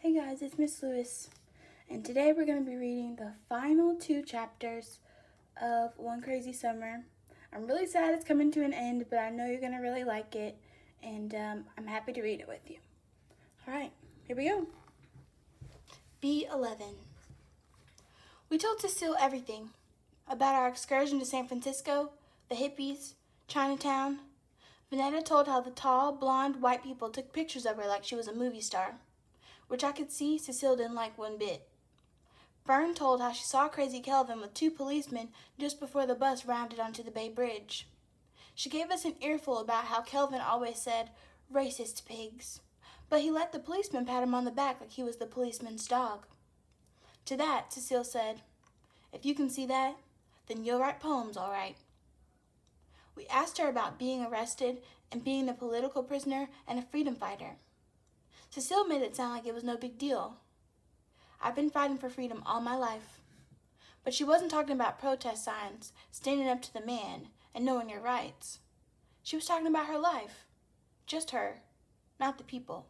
Hey guys, it's Miss Lewis, and today we're going to be reading the final 2 chapters of One Crazy Summer. I'm really sad it's coming to an end, but I know you're going to really like it, and I'm happy to read it with you. Alright, here we go. B11. We told Cecile everything about our excursion to San Francisco, the hippies, Chinatown. Vanetta told how the tall, blonde, white people took pictures of her like she was a movie star, which I could see Cecile didn't like one bit. Fern told how she saw Crazy Kelvin with 2 policemen just before the bus rounded onto the Bay Bridge. She gave us an earful about how Kelvin always said, "racist pigs," but he let the policeman pat him on the back like he was the policeman's dog. To that, Cecile said, "If you can see that, then you'll write poems all right." We asked her about being arrested and being a political prisoner and a freedom fighter. Cecile made it sound like it was no big deal. I've been fighting for freedom all my life. But she wasn't talking about protest signs, standing up to the man, and knowing your rights. She was talking about her life. Just her, not the people.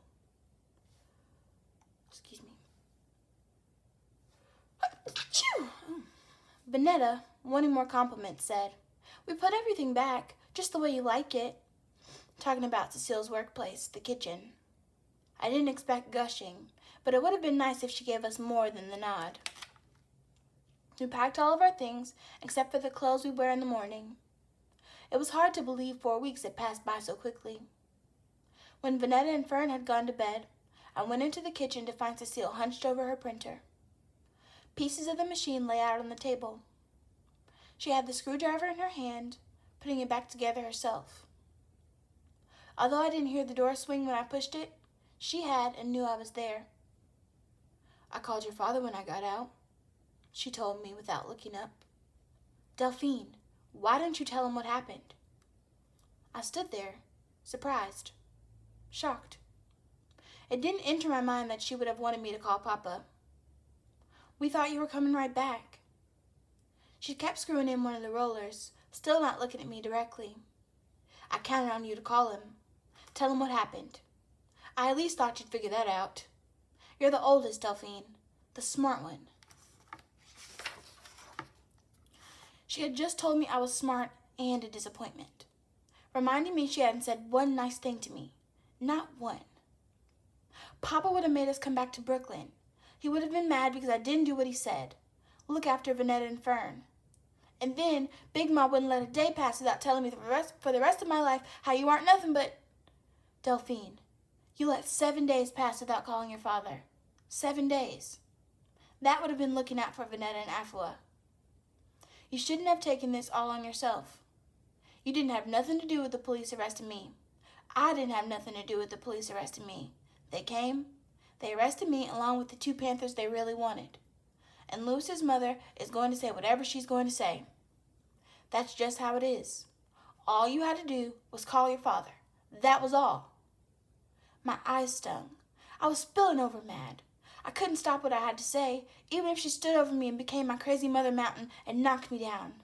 Excuse me. Achoo! Vanetta, wanting more compliments, said, "We put everything back, just the way you like it," talking about Cecile's workplace, the kitchen. I didn't expect gushing, but it would have been nice if she gave us more than the nod. We packed all of our things, except for the clothes we wear in the morning. It was hard to believe 4 weeks had passed by so quickly. When Vanetta and Fern had gone to bed, I went into the kitchen to find Cecile hunched over her printer. Pieces of the machine lay out on the table. She had the screwdriver in her hand, putting it back together herself. Although I didn't hear the door swing when I pushed it, she had and knew I was there. "I called your father when I got out," she told me without looking up. "Delphine, why didn't you tell him what happened?" I stood there, surprised, shocked. It didn't enter my mind that she would have wanted me to call Papa. "We thought you were coming right back." She kept screwing in one of the rollers, still not looking at me directly. "I counted on you to call him. Tell him what happened. I at least thought you'd figure that out. You're the oldest, Delphine, the smart one." She had just told me I was smart and a disappointment, reminding me she hadn't said one nice thing to me. Not one. Papa would have made us come back to Brooklyn. He would have been mad because I didn't do what he said, look after Vanetta and Fern. And then Big Ma wouldn't let a day pass without telling me for the rest of my life how you aren't nothing but... Delphine, you let 7 days pass without calling your father. 7 days. That would have been looking out for Vanetta and Afua. You shouldn't have taken this all on yourself. You didn't have nothing to do with the police arresting me. I didn't have nothing to do with the police arresting me. They came, they arrested me along with the 2 Panthers they really wanted. And Lewis's mother is going to say whatever she's going to say. That's just how it is. All you had to do was call your father. That was all. My eyes stung. I was spilling over mad. I couldn't stop what I had to say, even if she stood over me and became my crazy mother mountain and knocked me down.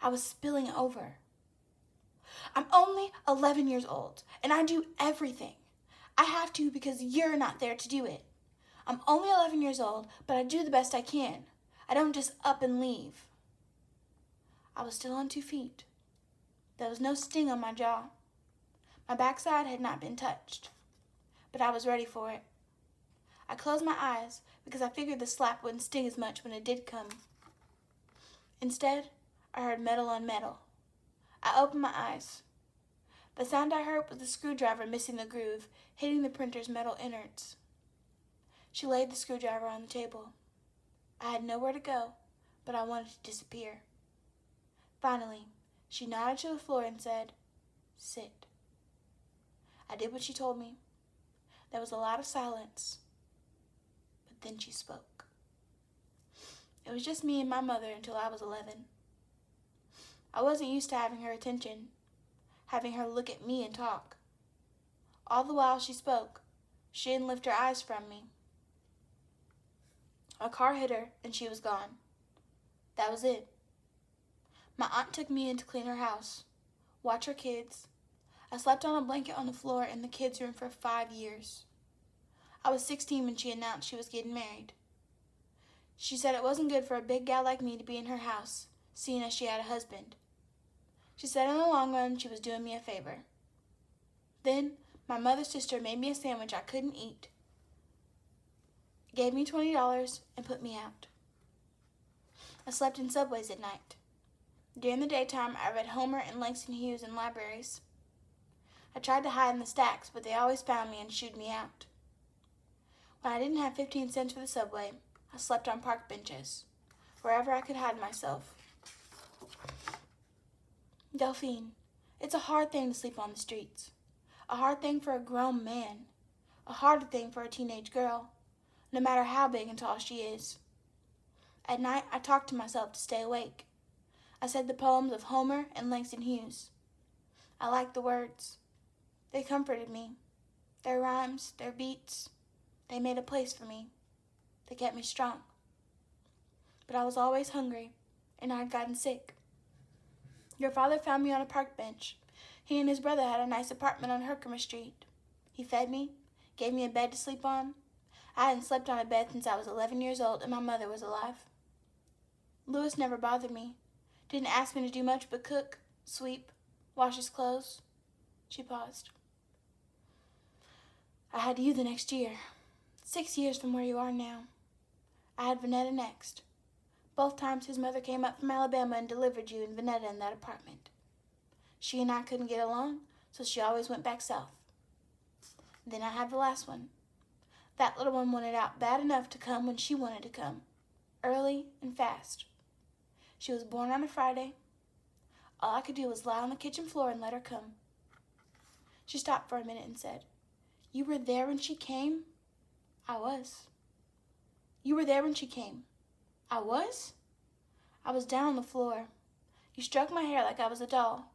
I was spilling over. "I'm only 11 years old, and I do everything. I have to because you're not there to do it. I'm only 11 years old, but I do the best I can. I don't just up and leave." I was still on 2 feet. There was no sting on my jaw. My backside had not been touched, but I was ready for it. I closed my eyes because I figured the slap wouldn't sting as much when it did come. Instead, I heard metal on metal. I opened my eyes. The sound I heard was the screwdriver missing the groove, hitting the printer's metal innards. She laid the screwdriver on the table. I had nowhere to go, but I wanted to disappear. Finally, she nodded to the floor and said, "Sit." I did what she told me. There was a lot of silence, but then she spoke. It was just me and my mother until I was 11. I wasn't used to having her attention, having her look at me and talk. All the while she spoke, she didn't lift her eyes from me. A car hit her and she was gone. That was it. My aunt took me in to clean her house, watch her kids. I slept on a blanket on the floor in the kids' room for 5 years. I was 16 when she announced she was getting married. She said it wasn't good for a big gal like me to be in her house, seeing as she had a husband. She said in the long run she was doing me a favor. Then my mother's sister made me a sandwich I couldn't eat, gave me $20, and put me out. I slept in subways at night. During the daytime, I read Homer and Langston Hughes in libraries. I tried to hide in the stacks, but they always found me and shooed me out. When I didn't have 15 cents for the subway, I slept on park benches, wherever I could hide myself. Delphine, it's a hard thing to sleep on the streets. A hard thing for a grown man. A harder thing for a teenage girl, no matter how big and tall she is. At night, I talked to myself to stay awake. I said the poems of Homer and Langston Hughes. I liked the words. They comforted me. Their rhymes, their beats, they made a place for me. They kept me strong. But I was always hungry, and I had gotten sick. Your father found me on a park bench. He and his brother had a nice apartment on Herkimer Street. He fed me, gave me a bed to sleep on. I hadn't slept on a bed since I was 11 years old and my mother was alive. Louis never bothered me. Didn't ask me to do much but cook, sweep, wash his clothes. She paused. I had you the next year, 6 years from where you are now. I had Vanetta next. Both times his mother came up from Alabama and delivered you and Vanetta in that apartment. She and I couldn't get along, so she always went back south. Then I had the last one. That little one wanted out bad enough to come when she wanted to come, early and fast. She was born on a Friday. All I could do was lie on the kitchen floor and let her come. She stopped for a minute and said, "You were there when she came?" I was. "You were there when she came?" I was? I was down on the floor. You stroked my hair like I was a doll,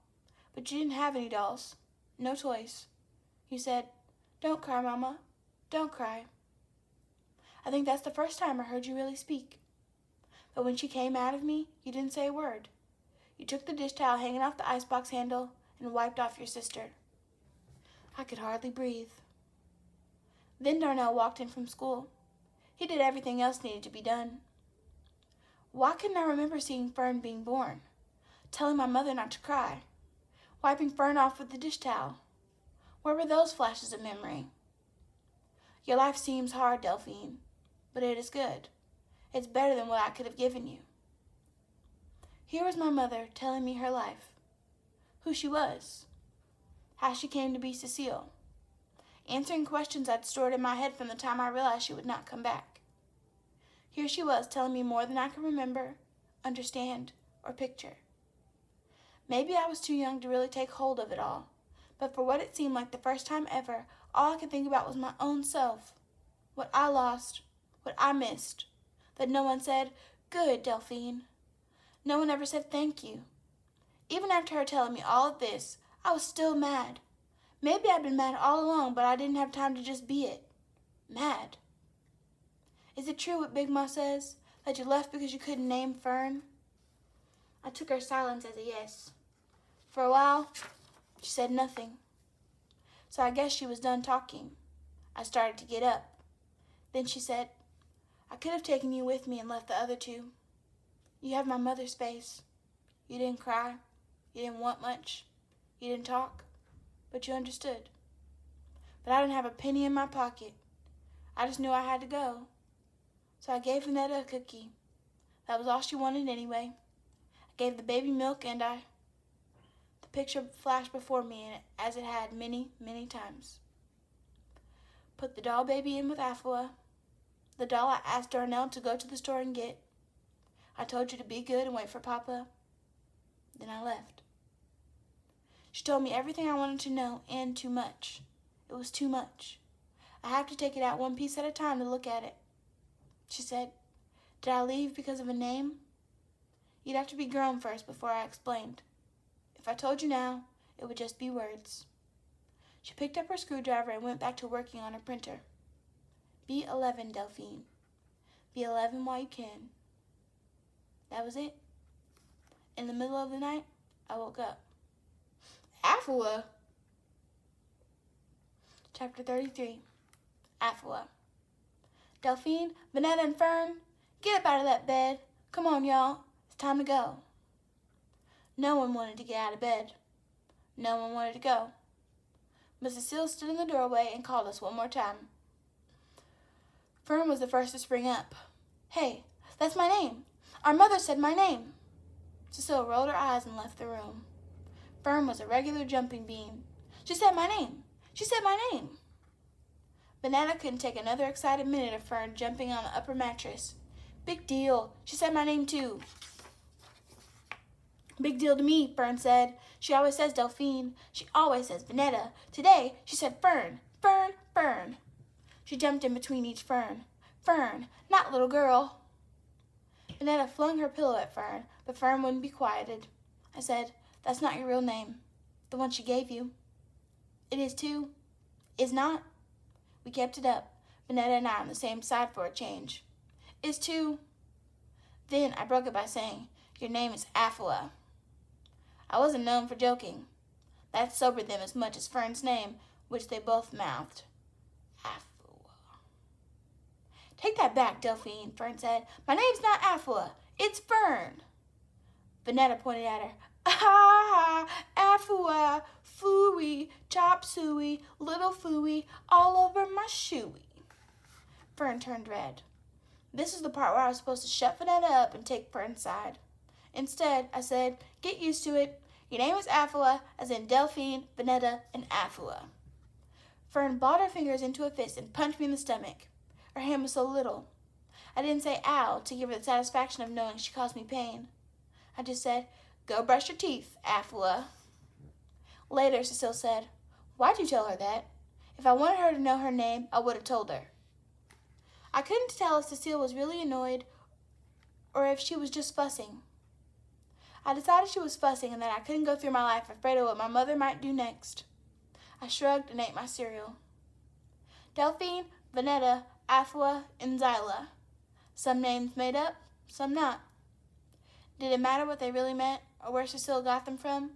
but you didn't have any dolls, no toys. You said, "Don't cry, Mama, don't cry." I think that's the first time I heard you really speak. But when she came out of me, you didn't say a word. You took the dish towel hanging off the icebox handle and wiped off your sister. I could hardly breathe. Then Darnell walked in from school. He did everything else needed to be done. Why couldn't I remember seeing Fern being born, telling my mother not to cry, wiping Fern off with the dish towel? Where were those flashes of memory? Your life seems hard, Delphine, but it is good. It's better than what I could have given you. Here was my mother telling me her life, who she was, how she came to be Cecile, answering questions I'd stored in my head from the time I realized she would not come back. Here she was telling me more than I could remember, understand, or picture. Maybe I was too young to really take hold of it all, but for what it seemed like the first time ever, all I could think about was my own self, what I lost, what I missed, that no one said, "Good, Delphine." No one ever said thank you. Even after her telling me all of this, I was still mad. Maybe I'd been mad all along, but I didn't have time to just be it. Mad. Is it true what Big Ma says, that you left because you couldn't name Fern? I took her silence as a yes. For a while, she said nothing. So I guess she was done talking. I started to get up. Then she said, "I could have taken you with me and left the other two. You have my mother's face. You didn't cry. You didn't want much. You didn't talk. But you understood. But I didn't have a penny in my pocket. I just knew I had to go. So I gave Vanetta a cookie. That was all she wanted anyway. I gave the baby milk and The picture flashed before me as it had many, many times. Put the doll baby in with Afua. The doll I asked Darnell to go to the store and get. I told you to be good and wait for Papa. Then I left. She told me everything I wanted to know and too much. It was too much. I have to take it out one piece at a time to look at it. She said, "Did I leave because of a name? You'd have to be grown first before I explained. If I told you now, it would just be words." She picked up her screwdriver and went back to working on her printer. Be 11, Delphine. Be 11 while you can. That was it. In the middle of the night, I woke up. Afua. Chapter 33. Afua. Delphine, Vanetta, and Fern, get up out of that bed. Come on, y'all. It's time to go. No one wanted to get out of bed. No one wanted to go. But Cecile stood in the doorway and called us one more time. Fern was the first to spring up. Hey, that's my name. Our mother said my name. Cecile rolled her eyes and left the room. Fern was a regular jumping bean. She said my name. She said my name. Vanetta couldn't take another excited minute of Fern jumping on the upper mattress. Big deal. She said my name too. Big deal to me, Fern said. She always says Delphine. She always says Vanetta. Today, she said Fern, Fern, Fern. She jumped in between each fern. Fern, not little girl. Vanetta flung her pillow at Fern, but Fern wouldn't be quieted. I said, that's not your real name. The one she gave you. It is too. Is not. We kept it up, Vanetta and I on the same side for a change. Is too. Then I broke it by saying, your name is Afua. I wasn't known for joking. That sobered them as much as Fern's name, which they both mouthed. Afua. Take that back, Delphine, Fern said. My name's not Afua. It's Fern. Vanetta pointed at her. Ah, Afua, Fooey, chop suey, little fooey, all over my shoey. Fern turned red. This is the part where I was supposed to shut Vanetta up and take Fern's side. Instead, I said, get used to it. Your name is Afua, as in Delphine, Vanetta, and Afua. Fern balled her fingers into a fist and punched me in the stomach. Her hand was so little. I didn't say ow to give her the satisfaction of knowing she caused me pain. I just said, go brush your teeth, Afua. Later, Cecile said, why'd you tell her that? If I wanted her to know her name, I would have told her. I couldn't tell if Cecile was really annoyed or if she was just fussing. I decided she was fussing and that I couldn't go through my life afraid of what my mother might do next. I shrugged and ate my cereal. Delphine, Vanetta, Afua, and Zyla. Some names made up, some not. Did it matter what they really meant or where Cecile got them from,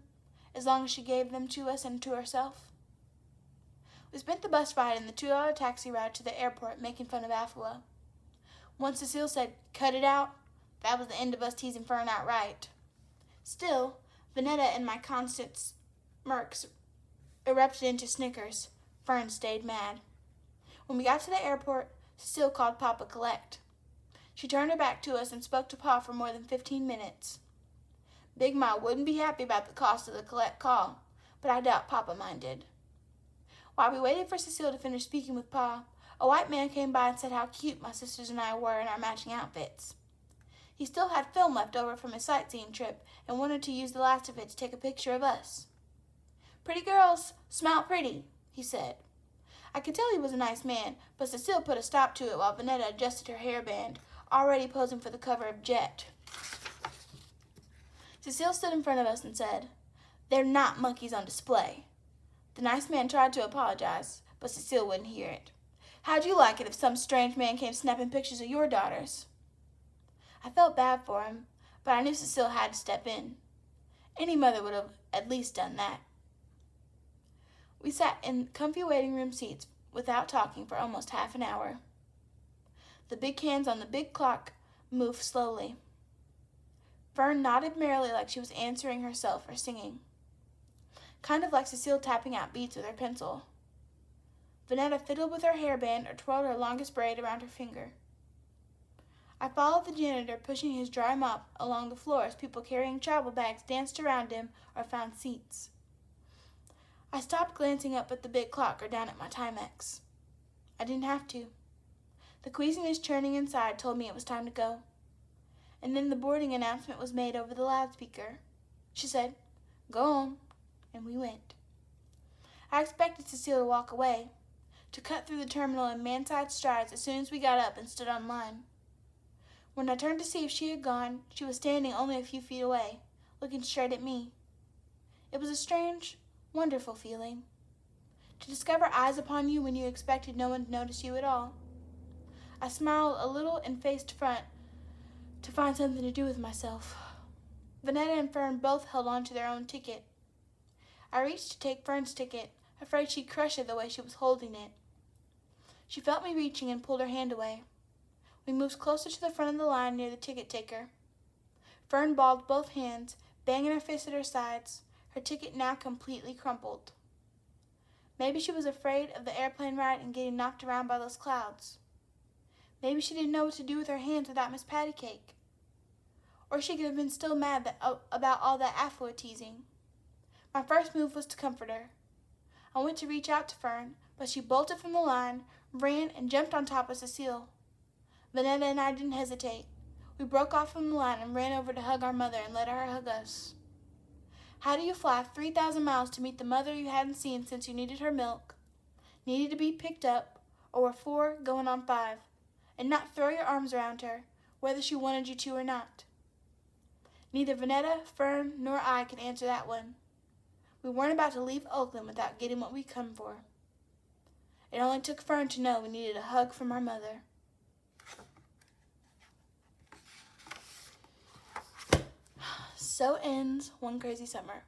as long as she gave them to us and to herself? We spent the bus ride and the $2 taxi ride to the airport making fun of Afua. Once Cecile said, cut it out, that was the end of us teasing Fern outright. Still, Vanetta and my constant smirks erupted into snickers. Fern stayed mad. When we got to the airport, Cecile called Papa collect. She turned her back to us and spoke to Pa for more than 15 minutes. Big Ma wouldn't be happy about the cost of the collect call, but I doubt Papa minded. While we waited for Cecile to finish speaking with Pa, a white man came by and said how cute my sisters and I were in our matching outfits. He still had film left over from his sightseeing trip and wanted to use the last of it to take a picture of us. Pretty girls, smile pretty, he said. I could tell he was a nice man, but Cecile put a stop to it while Vanetta adjusted her hairband, already posing for the cover of Jet. Cecile stood in front of us and said, they're not monkeys on display. The nice man tried to apologize, but Cecile wouldn't hear it. How'd you like it if some strange man came snapping pictures of your daughters? I felt bad for him, but I knew Cecile had to step in. Any mother would have at least done that. We sat in comfy waiting room seats without talking for almost half an hour. The big hands on the big clock moved slowly. Fern nodded merrily like she was answering herself or singing, kind of like Cecile tapping out beats with her pencil. Vanetta fiddled with her hairband or twirled her longest braid around her finger. I followed the janitor pushing his dry mop along the floor as people carrying travel bags danced around him or found seats. I stopped glancing up at the big clock or down at my Timex. I didn't have to. The queasiness churning inside told me it was time to go. And then the boarding announcement was made over the loudspeaker. She said, go on, and we went. I expected Cecile to walk away, to cut through the terminal in man-sized strides as soon as we got up and stood on line. When I turned to see if she had gone, she was standing only a few feet away, looking straight at me. It was a strange, wonderful feeling, to discover eyes upon you when you expected no one to notice you at all. I smiled a little and faced front to find something to do with myself. Vanetta and Fern both held on to their own ticket. I reached to take Fern's ticket, afraid she'd crush it the way she was holding it. She felt me reaching and pulled her hand away. We moved closer to the front of the line near the ticket taker. Fern balled both hands, banging her fist at her sides, her ticket now completely crumpled. Maybe she was afraid of the airplane ride and getting knocked around by those clouds. Maybe she didn't know what to do with her hands without Miss Pattycake. Or she could have been still mad about all that Afua teasing. My first move was to comfort her. I went to reach out to Fern, but she bolted from the line, ran, and jumped on top of Cecile. Vanetta and I didn't hesitate. We broke off from the line and ran over to hug our mother and let her hug us. How do you fly 3,000 miles to meet the mother you hadn't seen since you needed her milk, needed to be picked up, or were 4 going on 5, and not throw your arms around her, whether she wanted you to or not? Neither Vanetta, Fern, nor I can answer that one. We weren't about to leave Oakland without getting what we come for. It only took Fern to know we needed a hug from our mother. So ends One Crazy Summer.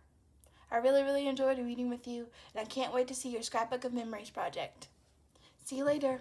I really enjoyed reading with you, and I can't wait to see your Scrapbook of Memories project. See you later.